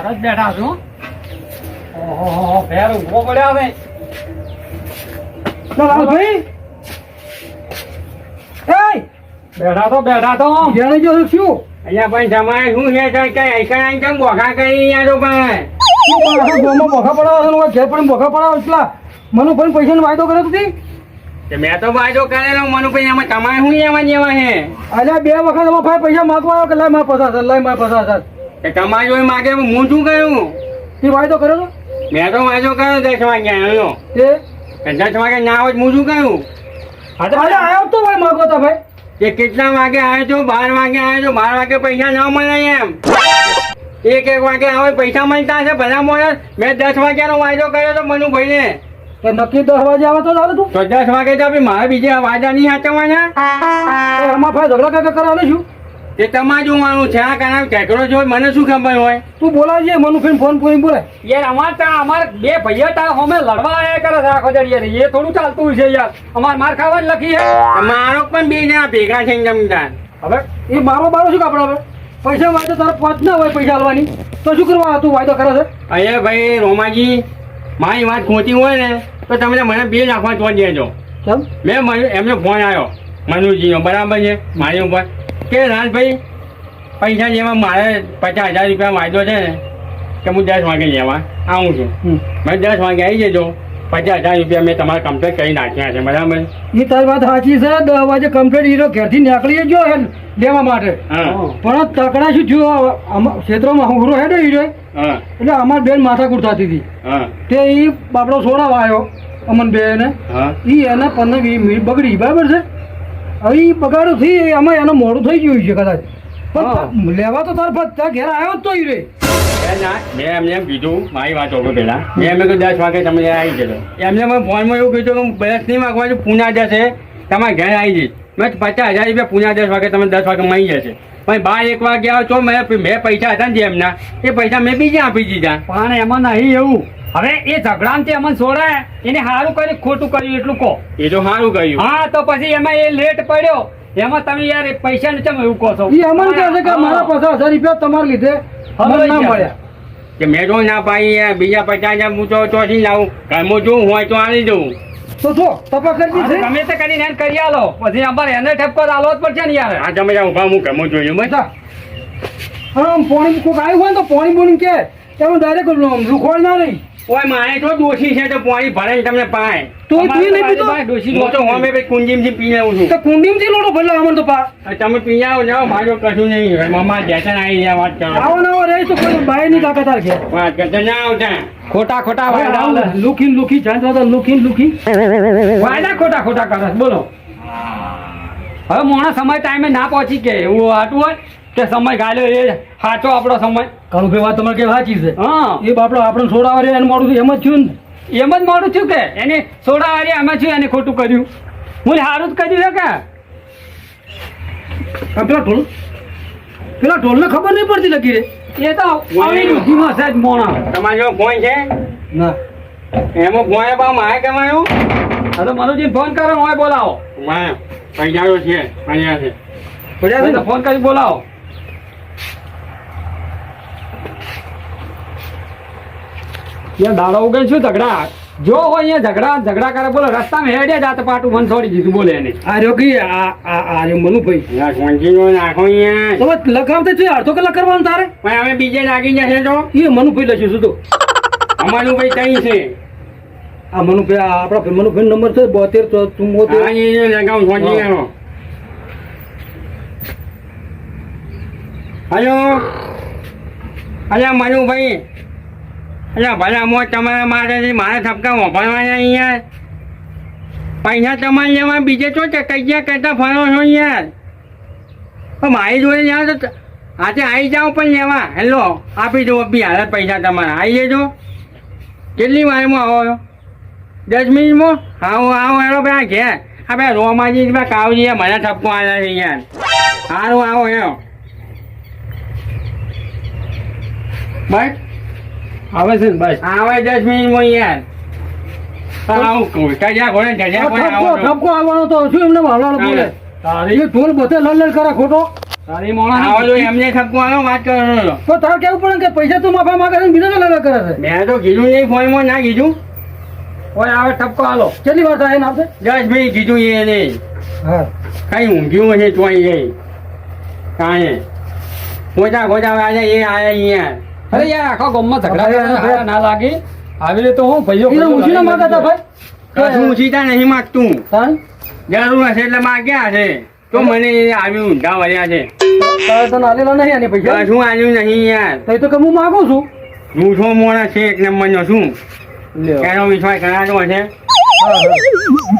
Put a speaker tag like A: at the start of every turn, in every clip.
A: બહાર જ બેઠા છું. ઓહો ફેર ઉભો પડ્યા છે.
B: ભાઈ
A: બેઠા તો
B: જેને જો શું
C: અહીંયા પણ જમાય શું છે કઈ આઈકણ કેમ બોખા કરી અહીંયા તો પણ
B: ગોમાં બોખા પડાવવા ઘેર પડીને બોખા પડાવ એટલા મને પણ પૈસાનો વાયદો કર્યો હતી.
C: મેં તો વાયદો કરેલો મનુભાઈ એમાં તમારે શું એમાં જેવા હે
B: અલ્યા 2 વખત અમારા ભાઈ પૈસા માગવા આવ્યો કે લાય મારા 50,000
C: કે તમારે જોઈ માગે હું શું કહ્યું
B: તે વાયદો કર્યો તો
C: મેં તો વાયદો કર્યો 10 વાગે આવ્યો
B: તે
C: 10 વાગે ના હોય હું શું કહ્યું
B: આવ્યો તો ભાઈ માગો તા ભાઈ
C: કે કેટલા વાગે આવ્યો છો 12 વાગે આવ્યો છો 12 વાગે પૈસા ના મળે એમ 1 વાગે આવે પૈસા મળતા હશે ભલા મળે મેં 10 વાગ્યાનો વાયદો કર્યો તો મનુભાઈને
B: કે નક્કી 10 વાગે આવે તો ચાલે તું
C: તો 10 વાગે તો મારે બીજા વાયદા નહીં સાચવવાના
B: અમારા ભાઈ ઝઘડા કાકા કરાવે શું
C: તે તમારે જોવાનું છે આ કારણ કેકરો જો મને શું ખબર હોય
B: તું બોલાવજે મનુભાઈ ફોન કરીને બોલાય
A: યાર અમાર 2 ભૈયા તાર હોમે લડવા આયા કરે છે આખો યાર એ થોડું ચાલતું છે યાર અમાર માર ખાવા જ લખી છે
C: મારો પણ 2 જણા ભેગા થઈને જમદાર
B: હવે એ મારો બારો શું કાપડ હવે પૈસા વાયદો તારે 5 ના હોય પૈસા આલવાની તો શું કરવા તું વાયદો કરે છે
C: અરે ભાઈ રોમાજી મારી વાત ખોટી હોય ને તો તમે મને 2 નાખવા તો દેજો
B: કેમ
C: મેં એમને ફોન આવ્યો મનુજીનો બરાબર છે મારી ઉપર કે રાજભાઈ પૈસા જેવા મારે 50,000 રૂપિયા વાયદો છે ને કે હું 10 વાગે લેવા આવું છું મેં 10 વાગે આવી જજો 50,000 રૂપિયા મેં તમારે કમ્પ્લીટ કરી નાખ્યા છે બરાબર
B: એ તારી વાત સાચી છે 10 વાગે કમ્પ્લીટ હીરો ઘેરથી નીકળી ગયો હે લેવા માટે પણ તકડા શું થયું ક્ષેત્રમાં હુરો હેડો હીરો એટલે અમાર બેન માથાકૂટ થતી હતી તે એ બાપડો છોડાવા આવ્યો અમન બેને એ એને 15-20 મિનિટ બગડી બરાબર છે હવે એ બગાડું થઈ આમાં એનું મોડું થઈ ગયું છે કદાચ પણ લેવા તો તાર ત્યાં ઘેર આવ્યો જ તો હીરે
C: મેં એમને એમ કીધું મારી વાત ઓગો પેલા મેં એમને કહ્યું 10 વાગે તમે આવી જજો એમને મેં ફોનમાં એવું કીધું કે બસ નહીં માગવાનું પૂના જશે તમારે ઘરે આવી જઈશ મેં 50,000 રૂપિયા પૂના 10 વાગે તમે 10 વાગે મળી જશે પણ 12-1 વાગે આવો તો મેં પૈસા હતા ને એમના એ પૈસા મેં બીજા આપી દીધા
A: પણ એમાં નહીં એવું હવે એ ઝઘડામાં અમને છોડાય એને સારું કર્યું ખોટું કર્યું એટલું કહો
C: એ તો સારું કર્યું
A: હા તો પછી એમાં એ લેટ પડ્યો એમાં તમે યાર પૈસા ને ચમ એવું કહો છો
B: એ અમન કહે છે કે મારા 50,000 રૂપિયા તમારા લીધે મને ના મળ્યા
C: કે મેં જો ના પાઈ બીજા 50,000 હું તો ચોથી લાવું ઘરમાં જોવું હોય તો આલી દઉં
B: તો જો તપા કરી છે
A: તમે તે કરીને એને કરી આલો પછી અમારે એને ઠપકો આલવો જ પડશે ને યાર
C: હા તમે ઉભા હું ઘરમાં જોયું બસ
B: હા પોણી કોઈક આવ્યું હોય ને તો પોણી બોણી કે એમાં ડાયરેક્ટ રૂખોડ ના રહી
C: ઓય મારે તો દોષી છે તો પાણી ભરાઈને તમને પાય
B: તો તું નહીં પીતો
C: હું તો હોમે ભાઈ કુંડીમથી પી લઉં છું
B: તો કુંડીમથી લોટો ભરલો અમન તો પા
C: તમે પી જાઓ જાઓ મારો કશું નહીં મમ્મા જેતન આવી જાય વાત કરો
B: આવો નવો રહે તો કોઈ બાય ની કાકા તાર ઘેર
C: વાત કરતા ના આવતા
A: ખોટા
B: લુખી જાણ લુખી
A: વાયદા ખોટા કરે બોલો હવે મોણા સમય ટાઈમે ના પહોંચી કે એવું આટું હોય કે સમય ગાલ્યો એ સાચો આપણો સમય
B: કાળુ ભાઈ વાત તમારે કે સાચી છે
A: હા
B: એ બાપડો આપણે છોડાવા રે એને મોડું એમ જ થયું ને
A: એમ જ મોડું થયું કે એને છોડાવાળી અમે છું એને ખોટું કર્યું હું સારું જ કર્યું છે કે
B: પેલા ઢોલ ને ખબર નહીં પડતી લગી રે
A: એ તો આવી બુદ્ધિમાં છે જ મોણા
C: તમારો જો ફોન છે
B: ના
C: એમાં ફોન બા મારે કમાયો
A: હા તો મનુજી ફોન કરો હોય બોલાવો
C: મારે પૈસાઓ છે અહીંયા છે
A: પડ્યા છે તો ફોન કરી બોલાવો યાર દાડો ઉગે શું ઝઘડા જો હોય અહીંયા ઝઘડા કરે બોલો રસ્તામાં હેડ્યા જાત પાટું મન છોડી દીધું બોલે એને
B: આ રહ્યો કે આ રહ્યો મનુભાઈ
C: ફોનજીનો નાખો અહીંયા
B: તમે લખાવતા છે અડધો કલાક કરવાનું તારે
C: પણ હવે બીજે લાગી જશે તો
B: એ મનુભાઈ લખ્યું છું તો
C: અમારું ભાઈ કઈ છે
B: આ મનુભાઈ આપણા મનુભાઈ નંબર છે 72
C: હા એ લગાવું ફોનજી આવો હલો અલ્યા મનુભાઈ અલ્યા ભલા મોજ તમારા માટે મારે ઠપકા વાપરવાના અહીંયા પૈસા તમારે લેવા બીજે તો કઈ કરતા ફરો છો યાર પણ મારી જોડે જાઓ તો આજે આવી જાઓ પણ લેવા હેલો આપી દો બી હાલત પૈસા તમારા આવી જજો કેટલી વારમાં આવો છો 10 મિનિટમાં આવો હેલો પેલા ઘેર આ પેલા રોમાજી કાવજી મને ઠપકો આવ્યા છે યાર સારું આવો હેલો બસ
A: આવે છે ને બસ
C: આવે 10 મિનિટમાં યાર આવું કહું ટજા ઘોડે
B: ઠપકો આવવાનો તો શું એમને મારવાનો બોલે એ ઢોલ બધે લડ કરે ખોટો
A: તારી મોણા
C: આવો જો એમને ઠપકો આલો વાત કરો
B: તો તારે કેવું પડે કે પૈસા તું માફા માંગે છે બીજા લગા કરે છે
C: મેં તો કીધું નહીં ફોનમાં ના કીધું
A: ઓય આવે ઠપકો આલો
B: કેટલી વાર થાય એને આપશે
C: જશ ભાઈ કીધું એ નહીં
B: હા
C: કઈ ઊંઘ્યું હશે તોય નહીં કાંઈ ખોટા ખોટા આજે એ આયા અહીંયા
A: અરે યાર આખા ગામમાં ઝઘડા કરે છે, હારા ના લાગે આવી રીતે હું ભાઈઓ
B: એને ઊંચી ના માંગતા હતા ભાઈ
C: કશું ઊંચીતા નહીં માગતું
B: તારે
C: જરૂર હશે એટલે માગ્યા હશે તો મને આવ્યું ઊંધા વળ્યા છે
B: તારે તો નાલેલા નહીં આને પૈસા
C: કશું આવ્યું નહીં યાર
B: તો એ તો કે હું માગું છું
C: જૂઠો મોણા છે એક નંબરનો શું એનો વિશ્વાસ કરાતો હશે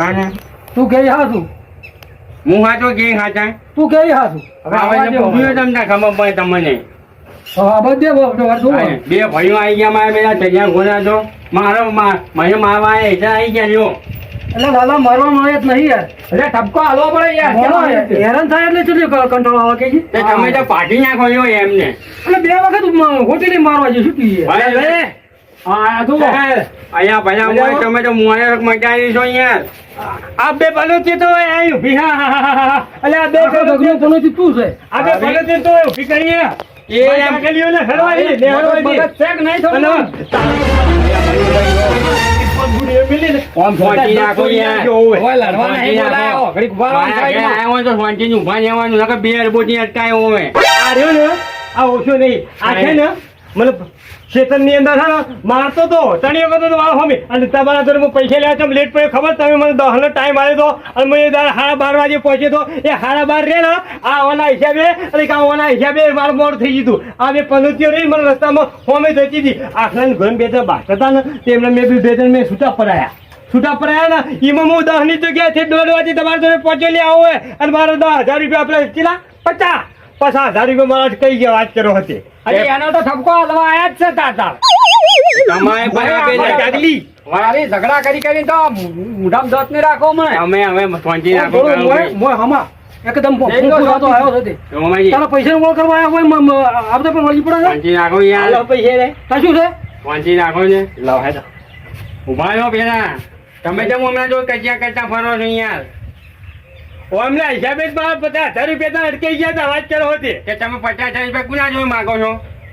C: અને
B: તું કે હા છું
C: હું હાચો કે હાચા
B: તું કે હા છું
C: હવે આપણે પૂછ્યું તમને ખબર પડે તમને
B: આ બધે વાર શું
C: બે ભાઈઓ આવી ગયા મારા પેલા ચડિયા ઘોડા તો મને મારવા એટલે આવી ગયા લ્યો
B: એટલે લાલા મારવા મળે જ નહીં યાર
A: અરે ઠપકો આલવો પડે યાર કેમ
B: મોણો
A: આવી રીતે?
B: હેરાન થાય એટલે કેટલી કંટ્રોલ આવે કે
C: તે તમે તો પાટી નાખો લ્યો એમને
B: એટલે બે વખત હોટેલી મારવા જઈશું તું યાર.
C: ભલે.
A: હા તું
C: અહીંયા ભલા મોય તમે તો મોય મચાવી છો યાર આ બે પલોતી તો આવ્યું ભી
A: અલે આ બે
B: આખો ઝઘડો પનોતી તું છે
A: આ બે પલોતી તો ઊભી કરીએ
C: એ
A: કાકલીઓને ખરવાઈ દે મગજ ચેક નહીં થોડું
C: ઓમ ફોટી નાખો યાર
A: ઓય લડવા નહીં બોલાયો ઘડીક ઉભા રહો સાઈડમાં.
C: આવ્યો તો ફોટી ઉભા રહેવાનું નકર બે અરબોટી અટકાયો હોય
D: આ રહ્યો ને આ ઓછો નહીં આ છે ને મતલબ ખેતરની અંદર છે ને મારતો તો તણીઓ કરતો તો વાળો હમી અને તમારા જોડે હું પૈસા લેવા છે લેટ પડ્યો ખબર તમે મને 10 ટાઈમ આવ્યો તો અને મેં 12:30 વાગે પહોંચ્યો તો એ 12:30 રે ને આ ઓના હિસાબે અને કા ઓના હિસાબે મારું મોડું થઈ ગયું આ બે પનોતીઓ રહી મને રસ્તામાં હોમે જતી હતી આખલા ઘર બે ત્રણ બાસ હતા ને તેમને મેં બી બે ત્રણ મેં છૂટા પડાયા ને એમાં હું 10 ની જગ્યાએ 1:30 વાગે તમારા જોડે પહોંચી લે આવો હોય અને મારે 10,000 રૂપિયા આપણે કેટલા 50 રૂપિયા મારા કઈ ગયા વાત કરો હતી
A: અરે એનો તો ઠપકો આલવા આયા જ છે તાતા
C: તમારે બરાબર
D: કાગલી
A: મારી ઝઘડા કરી તો મોઢામાં દાંત નહીં રાખો મને
C: અમે હવે ફોટી નાખો
B: થોડું મોય હમા એકદમ ફૂફાતો આવ્યો છે તે. તારા પૈસા મોળ કરવા આવ્યા હોય આપણે પણ વળી પડે છે
C: ફોટી નાખો યાર
D: પૈસા રે
B: તાર શું છે
C: ફોટી નાખો ને
D: લાવ હેડો
C: ઉભા રહો પેલા તમે તો હમણાં જો કજિયા કરતા ફરો છો યાર
D: અમને હિસાબે જ મારા 50,000 રૂપિયા અટકાઈ ગયા હતા વાત કરો હતી
C: કે તમે 50,000 રૂપિયા કુના જોઈ માંગો છો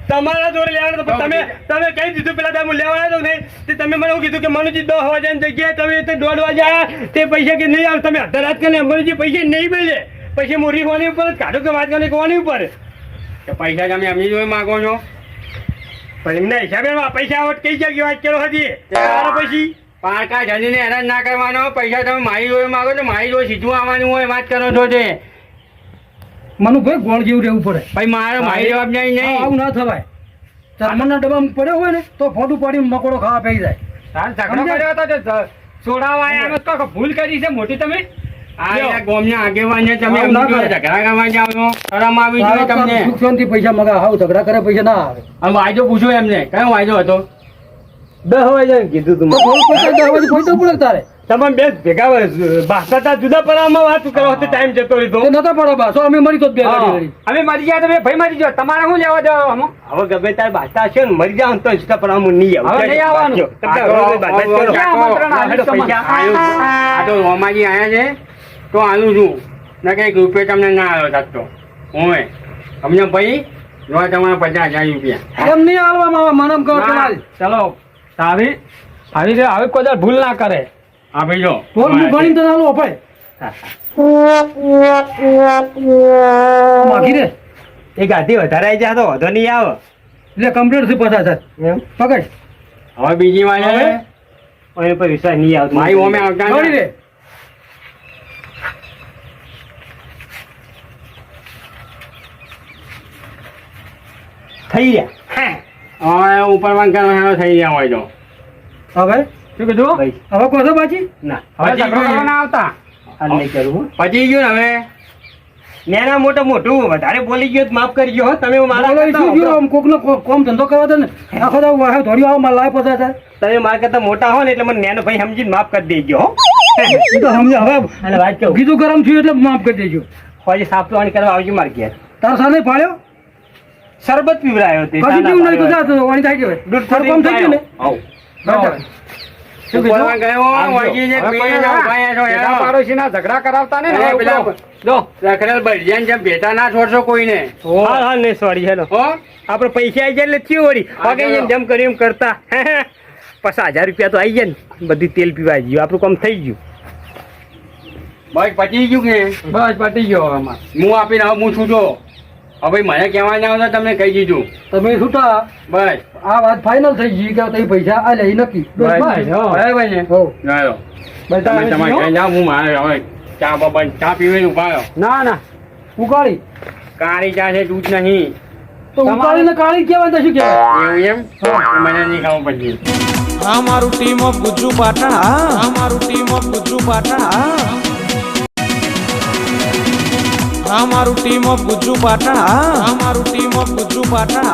D: તમારા જોડે લેવાના તો તમે કહી દીધું પેલા તમે લેવાના તો નહીં તે તમે મને એવું કીધું કે મનુજી 10 વાગ્યાની જગ્યાએ તમે તે 1:30 વાગે આવ્યા તે પૈસા કે નહીં આવે તમે અડધા રાત કરીને મનુજી પૈસા નહીં મળે પછી મોરી હોવાની ઉપર જ કાઢો કે વાત કરીને હોવાની ઉપર
C: કે પૈસા તમે એમની જોઈ માંગો છો
D: પણ એમના હિસાબે પૈસા અટકાઈ ગયા વાત કરો હતી ત્યાર પછી
C: પારકા જડીને હેરાન ના કરવાનો પૈસા તમે મારી જોઈ માંગો તો મારી જોઈ સીધું આવવાનું હોય વાત કરો છો તે
B: મનુભાઈ ગોળ જેવું રહેવું પડે
C: ભાઈ મારે મારી જવાબદારી નહીં
B: આવું ના થવાય ચરમનના ડબ્બામાં પડ્યો હોય ને તો ફોટું પાડીને મકોડો ખાવા પડી જાય
A: તાર ઝઘડો કર્યો હતો તે છોડાવા આયા અમે તો ભૂલ કરી છે મોટી તમે
C: આ યાર ગોમના આગેવાનને તમે એમની જોડે ઝઘડા કરવા જાઓ છો શરમ આવી જોઈએ તમને
B: સુખ શાંતિ પૈસા મગા હાવ ઝઘડા કરે પૈસા ના આવે
C: હવે વાયદો પૂછો એમને કયો વાયદો હતો
D: 10 વાગ્યા કીધું
B: તો થોડું પૈસા દવા પૈસા પડે તારે
D: તમે બે ભેગા બાસતા જુદા પરામાં વાત કરો હતો ટાઈમ જતો લીધો
B: તો નતા પડો બા સો અમે મરી તો બે ગાડી કરી
A: અમે મરી ગયા તો બે ભાઈ મરી ગયો તમારે શું લેવા દેવા આમાં?
D: હવે ગમે તાર બાસતા છે ને મરી જાવ તો જુદા પરામાં નહીં
A: હવે નહીં આવવાનું.
C: આ તો રોમાજી આયા છે તો આલું છું ના કઈક રૂપિયા તમને ના આવ્યો થાતો હું અમને ભાઈ જો તમારા 50,000 રૂપિયા
B: એમ નહીં આવવામાં આવે મને કહો
A: ના, ચલો આવી આવી રીતે આવી કોઈ દાડો ભૂલ ના કરે
C: હા ભાઈ જો
B: બોલ હું ભણીને તને આલો અપાય માગી રે
D: એક આધી વધારે આવી જાય તો વધો નહીં આવે
B: એટલે કમ્પ્લીટ થી પચાસ
D: એમ
B: પકડ
C: હવે બીજી વાર
B: હવે?
D: એના પર વિશ્વાસ નહીં આવતો
C: મારી ઓમે આવતા
B: ગણી રે
D: થઈ રહ્યા
C: હવે ઉપર વાંકા થઈ ગયા હોય તો
B: હવે
A: શું કીધું
D: ભાઈ
B: હવે કોસો બાજી
D: ના
A: હવે ઝઘડો કરવા ના આવતા
D: આ નહીં કરું હું
C: પતી ગયું ને હવે
D: નાના મોટું વધારે બોલી ગયો તો માફ કરી ગયો તમે મારા
B: મારા શું
D: કરતા
B: જો આમ કોકનો કોમ ધંધો કરવા દે ને આખો દા વાહે ધોડી આવો મારા લાય પચાસ થાય
D: તમે મારા કરતા મોટા હો ને એટલે મને નાનો ભાઈ સમજીને માફ કરી દેજો હો.
B: એ તો સમજે હવે
D: અને વાત કહું
B: કીધું ગરમ થયું એટલે માફ કરી દેજો
D: પછી સાફ પાણી કરવા આવજો મારે ઘેર
B: તાર સાને પાડ્યો
D: શરબત પીવડાયો તે
B: કશું જેવું નહીં તો જા તો વાણી થાય છે
D: દૂધ
B: તારું કામ થઈ ગયું ને
D: આવ
B: બરાબર.
A: શું
C: બોલવા
A: કીધું?
C: ગયો
A: આવજો.
C: વાગી છે,
A: હવે
C: પીને
A: કોઈ
C: જાઓ,
A: ના
C: ભાઈ, છો,
A: પેલા
C: હેડો.
A: પાડોશીના ઝઘડા કરાવતા ને
C: હવે પેલા
A: જો
C: રખડેલ બળિયાને જેમ ભેટા ના છોડશો કોઈને
D: હા હા નહીં સોરી હેલો
C: હો
D: આપણે પૈસા આવી જાય એટલે થયું વળી
C: હા,
D: વાગે
C: ચલો.
D: જેમ કર્યું એમ કરતા પાછા 1000 રૂપિયા તો આવી જાય ને બધી તેલ પીવા ગયું આપણું કામ થઈ ગયું
C: બસ પતી ગયું કે
A: બસ પટી ગયો હવે અમારે.
C: હું આપીને હવે હું છૂટો હવે મને કહેવા ના આવતા તમને કહી દીધું
B: તમે છૂટા
C: બસ
B: આ વાત ફાઇનલ થઈ ગઈ કે તમે પૈસા આ લઈ નક્કી
A: બસ, હો.
C: બરાબર ને
B: હો
C: ચાલો
A: બધા
C: તમે તમારે ઘરે જાઓ હું મારે હવે ચા બાબા ચા પીવે ઉભા રહ્યો
A: ના ના
B: ઉકાળી
C: કાળી ચા છે દૂધ નહીં
B: તો ઉકાળીને કાળી કહેવાય તો શું કહેવાય
C: એવું એમ મને નહીં ખાવું પછી
E: આ મારું ટીમ ઓફ ગુજ્જુ પાટણ આ મારું ટીમ ઓફ ગુજ્જુ પાટણ આ મારું ટીમ ઓફ ગુજ્જુ પાટણ આ મારું ટીમ ઓફ ગુજ્જુ પાટણ